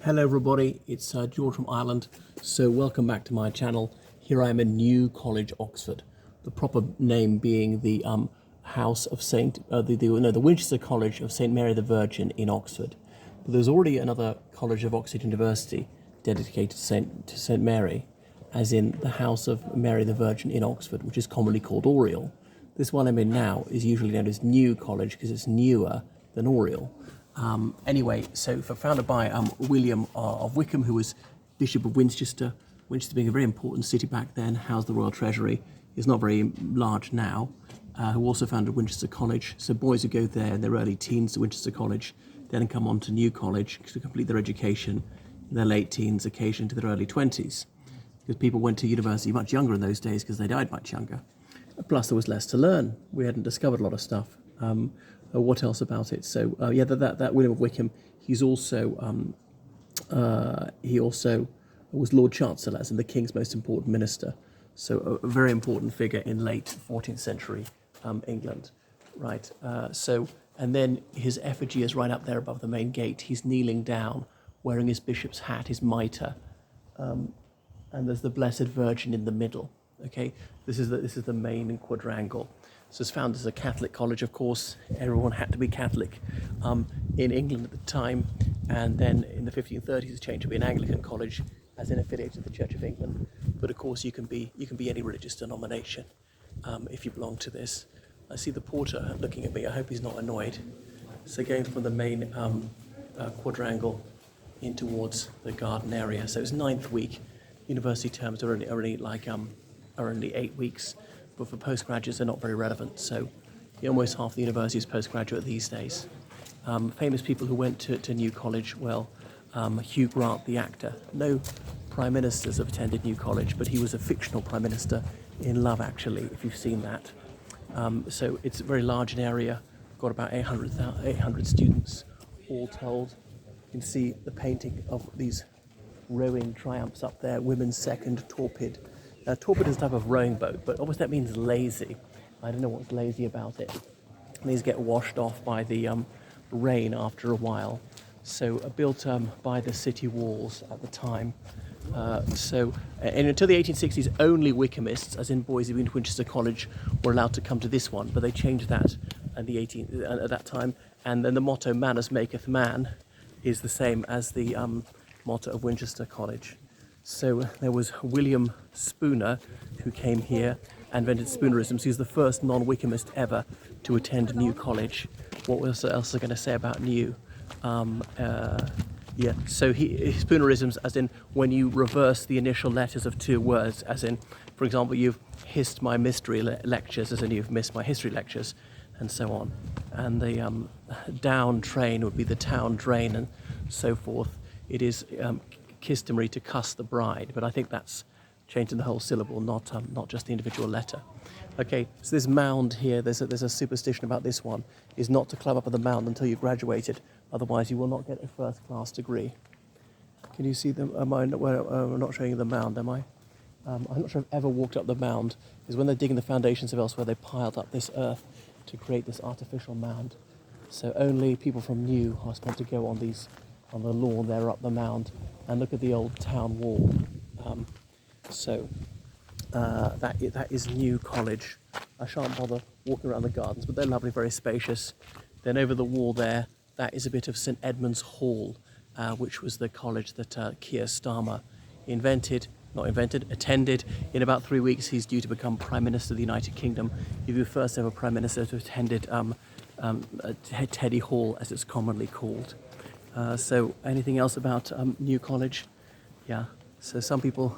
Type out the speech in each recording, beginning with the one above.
Hello everybody, it's George from Ireland. So welcome back to my channel. Here I am in New College, Oxford. The proper name being the House of the Winchester College of St Mary the Virgin in Oxford. But there's already another college of Oxford University dedicated to St Mary, as in the House of Mary the Virgin in Oxford, which is commonly called Oriel. This one I'm in now is usually known as New College because it's newer than Oriel. Anyway, so founded by William of Wykeham, who was Bishop of Winchester. Winchester being a very important city back then, housed the Royal Treasury, is not very large now, who also founded Winchester College. So boys who go there in their early teens to Winchester College, then come on to New College to complete their education in their late teens, occasionally into their early 20s. Because people went to university much younger in those days because they died much younger. Plus there was less to learn. We hadn't discovered a lot of stuff. What else about it? So that William of Wykeham. He also was Lord Chancellor, as in the King's most important minister. So a very important figure in late 14th century England, right? And then his effigy is right up there above the main gate. He's kneeling down, wearing his bishop's hat, his mitre, and there's the Blessed Virgin in the middle. Okay, this is the main quadrangle. So it's founded as a Catholic college, of course. Everyone had to be Catholic in England at the time. And then in the 1530s, it changed to be an Anglican college, as in affiliated to the Church of England. But of course, you can be any religious denomination if you belong to this. I see the porter looking at me. I hope he's not annoyed. So going from the main quadrangle in towards the garden area. So it's 9th week. University terms are only 8 weeks. But for postgraduates, they're not very relevant. So almost half the university is postgraduate these days. Famous people who went to New College, Hugh Grant, the actor. No prime ministers have attended New College, but he was a fictional prime minister in Love, actually, if you've seen that. So it's a very large an area, got about 800 students, all told. You can see the painting of these rowing triumphs up there, women's second, torpid. Torpid is a type of rowing boat, but obviously that means lazy. I don't know what's lazy about it. These get washed off by the rain after a while. So built by the city walls at the time. And until the 1860s, only Wykehamists, as in boys who've been to Winchester College, were allowed to come to this one. But they changed that at that time. And then the motto, "Manners maketh man," is the same as the motto of Winchester College. So there was William Spooner, who came here and invented Spoonerisms. He was the first non-Wykehamist ever to attend New College. What else are I going to say about New? So Spoonerisms, as in when you reverse the initial letters of two words, as in, for example, you've hissed my mystery lectures, as in you've missed my history lectures, and so on. And the down train would be the town drain, and so forth. It is customary to cuss the bride, but I think that's changing the whole syllable, not just the individual letter. Okay, so this mound here, there's a superstition about this one, is not to climb up on the mound until you've graduated, otherwise you will not get a first-class degree. Can you see them? I'm not showing you the mound, am I? I'm not sure I've ever walked up the mound, because when they're digging the foundations of elsewhere, they piled up this earth to create this artificial mound. So only people from New are supposed to go on the lawn there up the mound and look at the old town wall. That is New College. I shan't bother walking around the gardens, but they're lovely, very spacious. Then over the wall there, that is a bit of St Edmund's Hall, which was the college that Keir Starmer attended. In about 3 weeks, he's due to become Prime Minister of the United Kingdom. He'll be the first ever Prime Minister to attended Teddy Hall, as it's commonly called. So anything else about New College? Yeah. So some people,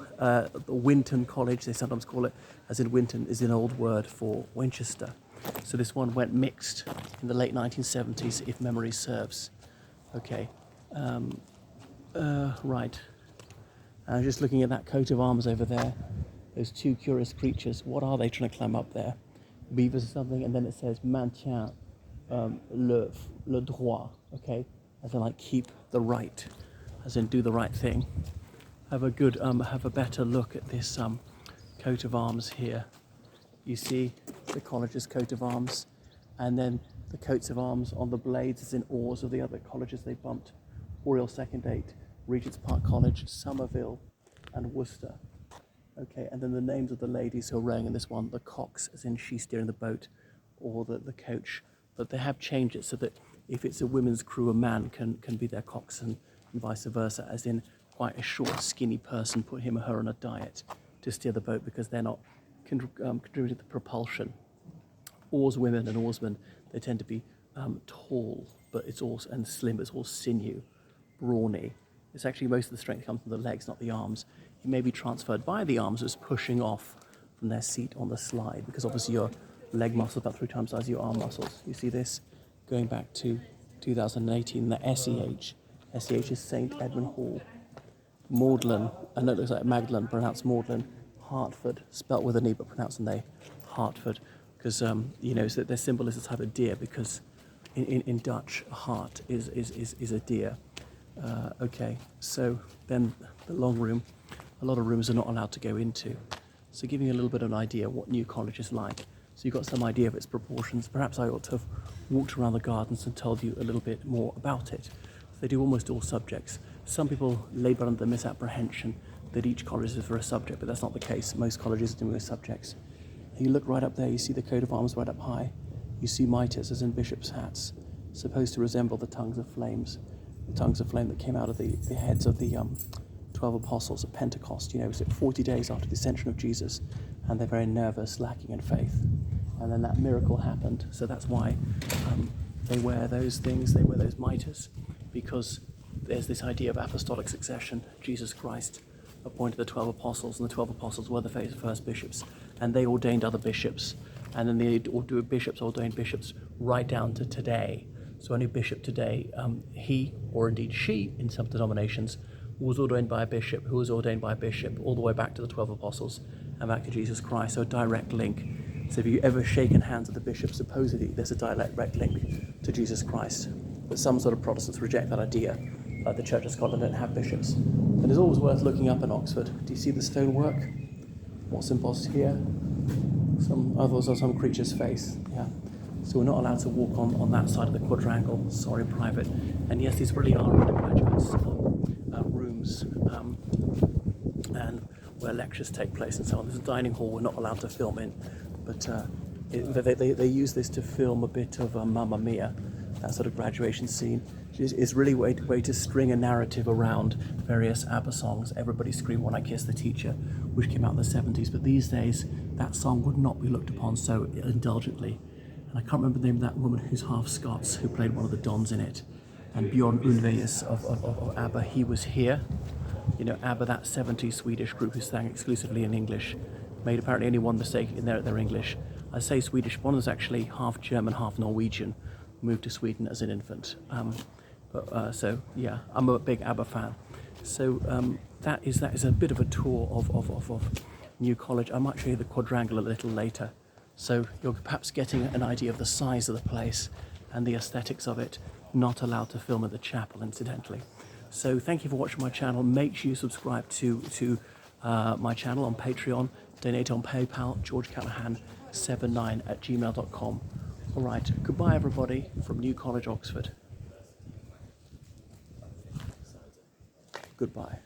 Winton College, they sometimes call it, as in Winton is an old word for Winchester. So this one went mixed in the late 1970s, if memory serves. Okay. Right. Just looking at that coat of arms over there, those two curious creatures. What are they trying to climb up there? Beavers or something, and then it says maintient le droit. Okay. As in, like, keep the right, as in do the right thing. Have a better look at this coat of arms here. You see the college's coat of arms, and then the coats of arms on the blades, as in oars of the other colleges they bumped. Oriel second 8 Regent's Park College, Somerville, and Worcester. Okay, and then the names of the ladies who are rowing in this one, the cox, as in she's steering the boat, or the coach. But they have changed it so that if it's a women's crew, a man can be their coxswain, and vice versa, as in quite a short, skinny person, put him or her on a diet to steer the boat because they're not contributing to the propulsion. Oarswomen and oarsmen, they tend to be tall, but it's all, and slim, it's all sinew, brawny. It's actually most of the strength comes from the legs, not the arms. It may be transferred by the arms as pushing off from their seat on the slide, because obviously your leg muscles are about 3 times the size of your arm muscles. You see this going back to 2018, the SEH. SEH is St Edmund Hall. Magdalen, I know it looks like Magdalen, pronounced Magdalen. Hertford, spelt with an E but pronounced an A. Hertford, because you know, so their symbol is a type of deer, because in Dutch, a hart is a deer. Okay, so then the long room, a lot of rooms are not allowed to go into. So giving you a little bit of an idea what New College is like. So you've got some idea of its proportions. Perhaps I ought to have walked around the gardens and told you a little bit more about it. They do almost all subjects. Some people labour under the misapprehension that each college is for a subject, but that's not the case. Most colleges do with subjects. And you look right up there, you see the coat of arms right up high. You see mitres, as in bishops' hats, supposed to resemble the tongues of flames. The tongues of flame that came out of the heads of the 12 apostles at Pentecost. You know, it was 40 days after the ascension of Jesus, and they're very nervous, lacking in faith. And then that miracle happened. So that's why they wear those things, they wear those mitres, because there's this idea of apostolic succession. Jesus Christ appointed the 12 apostles, and the 12 apostles were the first bishops, and they ordained other bishops, and then the bishops ordained bishops right down to today. So any bishop today, he, or indeed she, in some denominations, was ordained by a bishop, who was ordained by a bishop, all the way back to the 12 apostles and back to Jesus Christ. So a direct link. So if you've ever shaken hands with the bishop, supposedly there's a direct link to Jesus Christ. But some sort of Protestants reject that idea. Like the Church of Scotland don't have bishops. And it's always worth looking up in Oxford. Do you see the stonework? What's embossed here? Some creature's face. Yeah. So we're not allowed to walk on that side of the quadrangle. Sorry, private. And yes, these really are undergraduates' rooms, and where lectures take place and so on. There's a dining hall we're not allowed to film in, but they use this to film a bit of Mamma Mia, that sort of graduation scene. It's really a way to string a narrative around various ABBA songs. Everybody Scream When I Kiss the Teacher, which came out in the 70s, but these days that song would not be looked upon so indulgently. And I can't remember the name of that woman who's half Scots, who played one of the dons in it. And Bjorn Ulvaeus of ABBA, he was here. You know, ABBA, that 70s Swedish group who sang exclusively in English, made apparently only one mistake in their English. I say Swedish, one was actually half German, half Norwegian, moved to Sweden as an infant. So yeah, I'm a big ABBA fan. So that is a bit of a tour of New College. I might show you the quadrangle a little later. So you're perhaps getting an idea of the size of the place and the aesthetics of it. Not allowed to film at the chapel, incidentally. So thank you for watching my channel. Make sure you subscribe to my channel on Patreon. Donate on PayPal, georgecallahan79@gmail.com. All right, goodbye everybody from New College, Oxford. Goodbye.